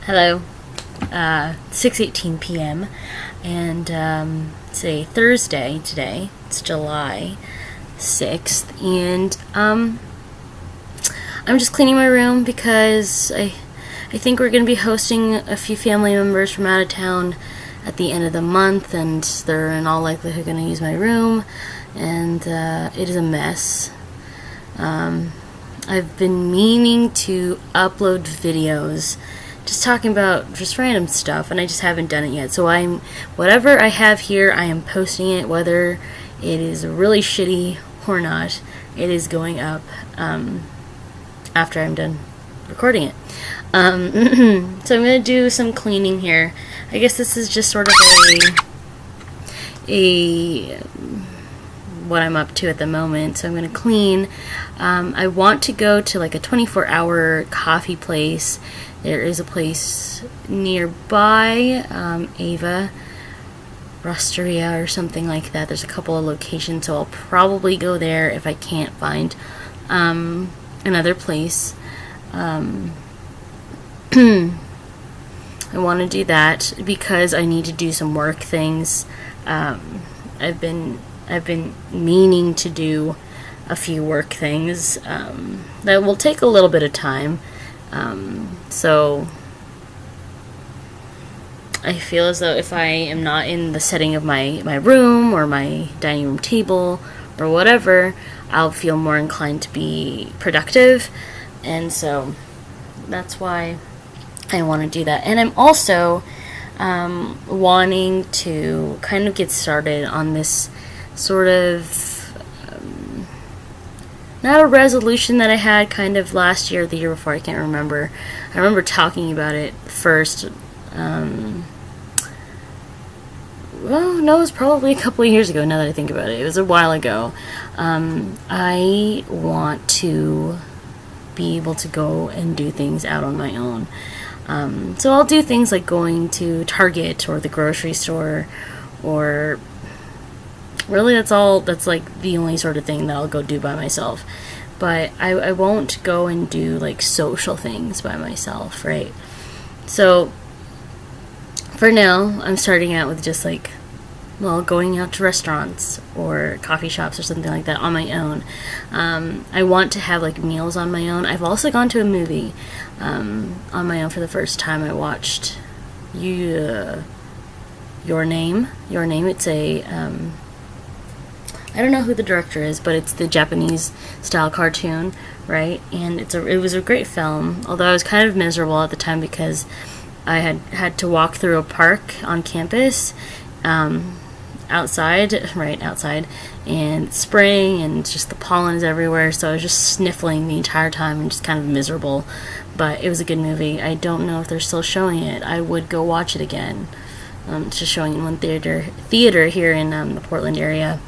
Hello, 6:18 p.m. and it's Thursday today. It's July 6th, and I'm just cleaning my room because I think we're going to be hosting a few family members from out of town at the end of the month, and they're in all likelihood going to use my room, and it is a mess. I've been meaning to upload videos just talking about just random stuff, and I just haven't done it yet. So whatever I have here, I am posting it, whether it is really shitty or not. It is going up after I'm done recording it. So I'm going to do some cleaning here. I guess this is just sort of a what I'm up to at the moment. So I'm going to clean. I want to go to like a 24-hour coffee place. There is a place nearby, Ava Rosteria or something like that. There's a couple of locations, so I'll probably go there if I can't find another place. I want to do that because I need to do some work things. I've been meaning to do a few work things that will take a little bit of time. So I feel as though if I am not in the setting of my room or my dining room table or whatever, I'll feel more inclined to be productive, and so that's why I want to do that. And I'm also wanting to kind of get started on this sort of not a resolution that I had kind of last year or the year before, I can't remember. I remember talking about it first. Well, no, it was probably a couple of years ago now that I think about it. It was a while ago. I want to be able to go and do things out on my own. So I'll do things like going to Target or the grocery store, or really that's like the only sort of thing that I'll go do by myself. But I won't go and do like social things by myself, right? So for now, I'm starting out with just like, well, going out to restaurants or coffee shops or something like that on my own. I want to have like meals on my own. I've also gone to a movie on my own for the first time. I watched Your Name. It's a I don't know who the director is, but it's the Japanese style cartoon, right? And it was a great film, although I was kind of miserable at the time because I had to walk through a park on campus, outside, and it's spring, and just the pollen is everywhere, so I was just sniffling the entire time and just kind of miserable. But it was a good movie. I don't know if they're still showing it. I would go watch it again. It's just showing in one theater here in the Portland area.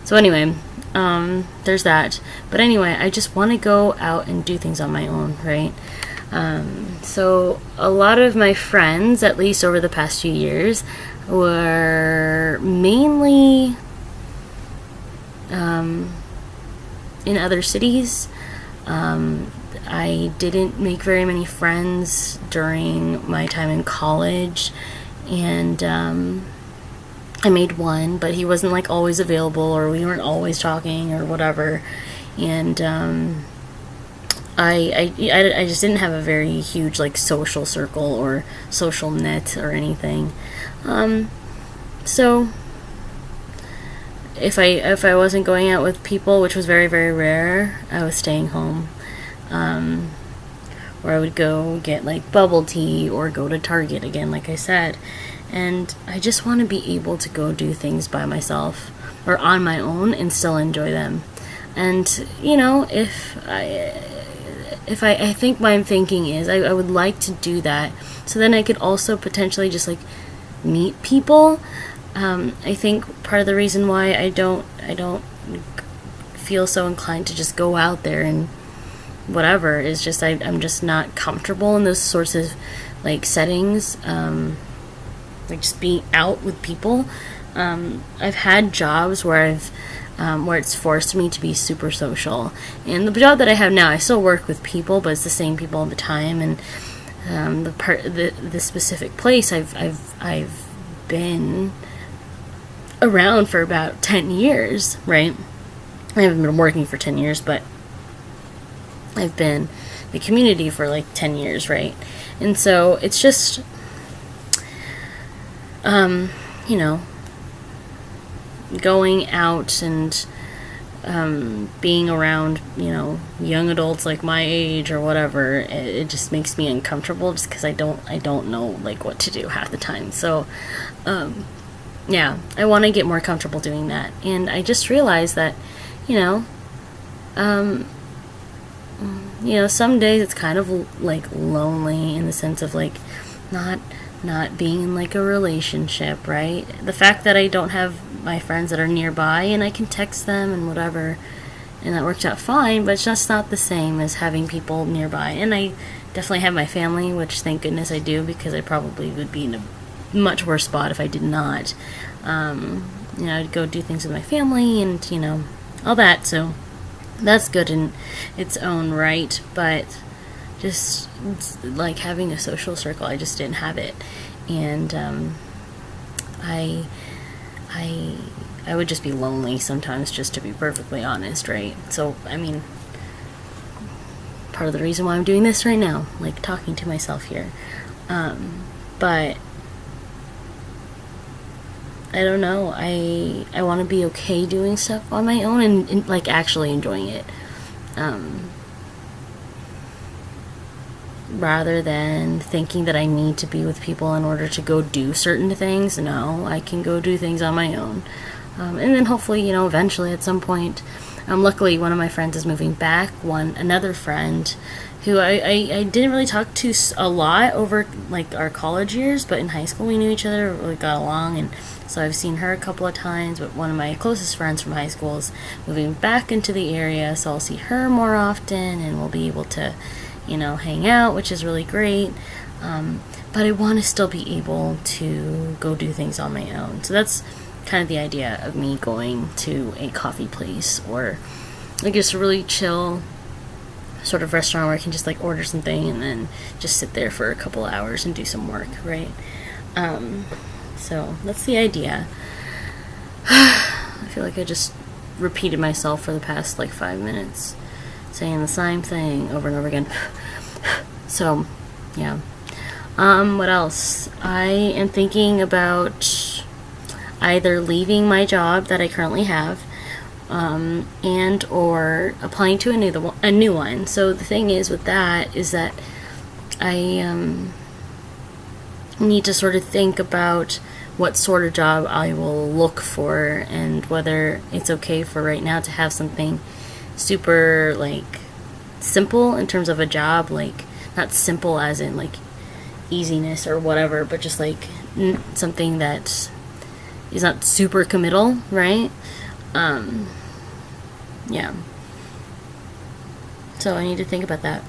So anyway, there's that. But anyway, I just want to go out and do things on my own, right? So a lot of my friends, at least over the past few years, were mainly in other cities. I didn't make very many friends during my time in college, and I made one, but he wasn't like always available, or we weren't always talking or whatever, and I just didn't have a very huge like social circle or social net or anything. So if I wasn't going out with people, which was very, very rare, I was staying home. Or I would go get like bubble tea or go to Target again, like I said. And I just want to be able to go do things by myself or on my own and still enjoy them. And, you know, I think my thinking is I would like to do that, so then I could also potentially just like meet people. I think part of the reason why I don't feel so inclined to just go out there and whatever is just I'm just not comfortable in those sorts of like settings, like just being out with people. I've had jobs where where it's forced me to be super social, and the job that I have now, I still work with people, but it's the same people all the time, and the specific place I've been around for about 10 years, right? I haven't been working for 10 years, but I've been in the community for like 10 years, right? And so it's just, you know, going out and being around, you know, young adults like my age or whatever, it just makes me uncomfortable just because I don't know like what to do half the time. So, yeah, I want to get more comfortable doing that. And I just realized that, you know, some days it's kind of like lonely in the sense of like not being in like a relationship, right? The fact that I don't have my friends that are nearby and I can text them and whatever, and that works out fine, but it's just not the same as having people nearby. And I definitely have my family, which thank goodness I do, because I probably would be in a much worse spot if I did not. You know, I'd go do things with my family and, you know, all that, so that's good in its own right, but just like having a social circle, I just didn't have it. And I would just be lonely sometimes, just to be perfectly honest, right? So, I mean, part of the reason why I'm doing this right now, like talking to myself here. But I don't know, I want to be okay doing stuff on my own and like actually enjoying it. Rather than thinking that I need to be with people in order to go do certain things. No, I can go do things on my own. And then hopefully, you know, eventually at some point, luckily one of my friends is moving back. Another friend who I didn't really talk to a lot over like our college years, but in high school we knew each other, really got along, and so I've seen her a couple of times. But one of my closest friends from high school is moving back into the area, so I'll see her more often and we'll be able to, you know, hang out, which is really great. But I want to still be able to go do things on my own. So that's kind of the idea of me going to a coffee place or like just a really chill sort of restaurant where I can just like order something and then just sit there for a couple hours and do some work, right? So that's the idea. I feel like I just repeated myself for the past like 5 minutes, saying the same thing over and over again. So, yeah. What else? I am thinking about either leaving my job that I currently have, and or applying to a new one. So the thing is with that is that I need to sort of think about what sort of job I will look for and whether it's okay for right now to have something super like simple in terms of a job, like not simple as in like easiness or whatever, but just like something that is not super committal, right? Yeah. So I need to think about that.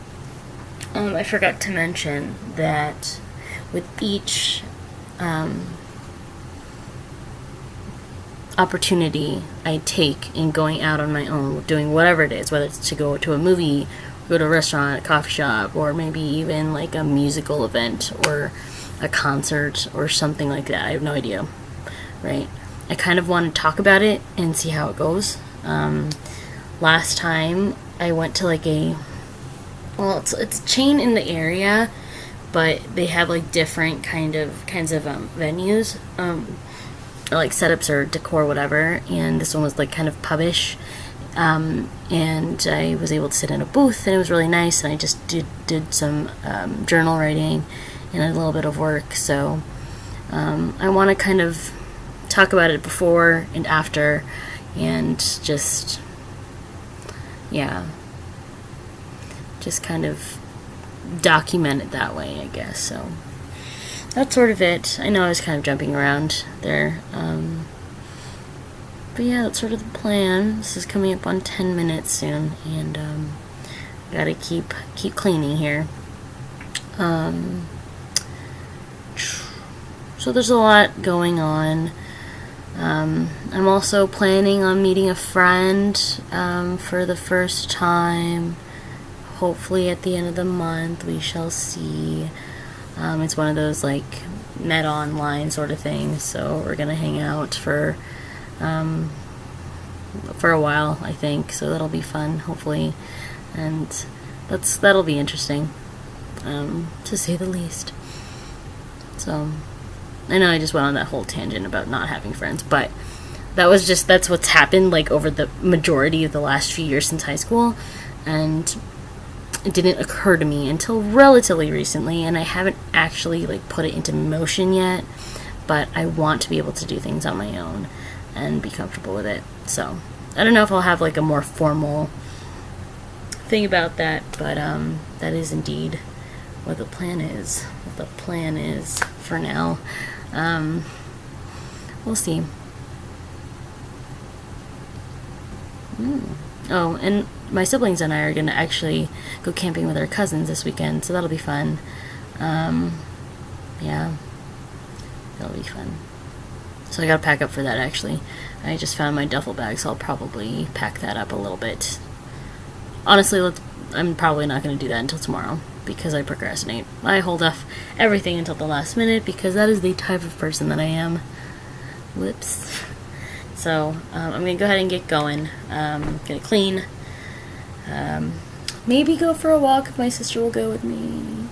I forgot to mention that with each opportunity I take in going out on my own, doing whatever it is, whether it's to go to a movie, go to a restaurant, a coffee shop, or maybe even like a musical event or a concert or something like that. I have no idea, right? I kind of want to talk about it and see how it goes. Last time I went to like it's a chain in the area, but they have like different kinds of venues, or like setups or decor, whatever. And this one was like kind of pubish, and I was able to sit in a booth, and it was really nice. And I just did some journal writing and a little bit of work. So I want to kind of talk about it before and after, and just kind of document it that way, I guess. So that's sort of it. I know I was kind of jumping around there, but yeah, that's sort of the plan. This is coming up on 10 minutes soon, and gotta keep cleaning here. So there's a lot going on. I'm also planning on meeting a friend for the first time. Hopefully at the end of the month, we shall see. It's one of those like met online sort of things, so we're gonna hang out for a while, I think. So that'll be fun, hopefully, and that'll be interesting, to say the least. So I know I just went on that whole tangent about not having friends, but that's what's happened like over the majority of the last few years since high school, and it didn't occur to me until relatively recently, and I haven't actually like put it into motion yet, but I want to be able to do things on my own and be comfortable with it. So I don't know if I'll have like a more formal thing about that, but that is indeed what the plan is. What the plan is for now. We'll see. Oh, and my siblings and I are going to actually go camping with our cousins this weekend, so that'll be fun. Yeah, that'll be fun. So I gotta pack up for that, actually. I just found my duffel bag, so I'll probably pack that up a little bit. Honestly, I'm probably not going to do that until tomorrow, because I procrastinate. I hold off everything until the last minute, because that is the type of person that I am. Whoops. So, I'm going to go ahead and get going. Get it clean. Maybe go for a walk if my sister will go with me.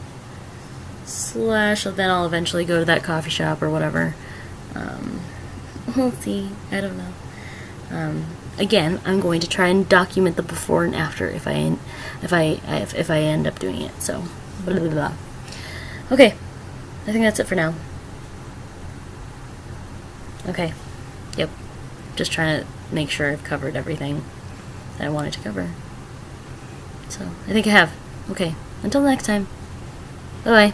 Then I'll eventually go to that coffee shop or whatever. We'll see. I don't know. Again, I'm going to try and document the before and after if I end up doing it. So, blah, blah, blah. Okay, I think that's it for now. Okay. Yep. Just trying to make sure I've covered everything that I wanted to cover. So, I think I have. Okay, until next time. Bye-bye.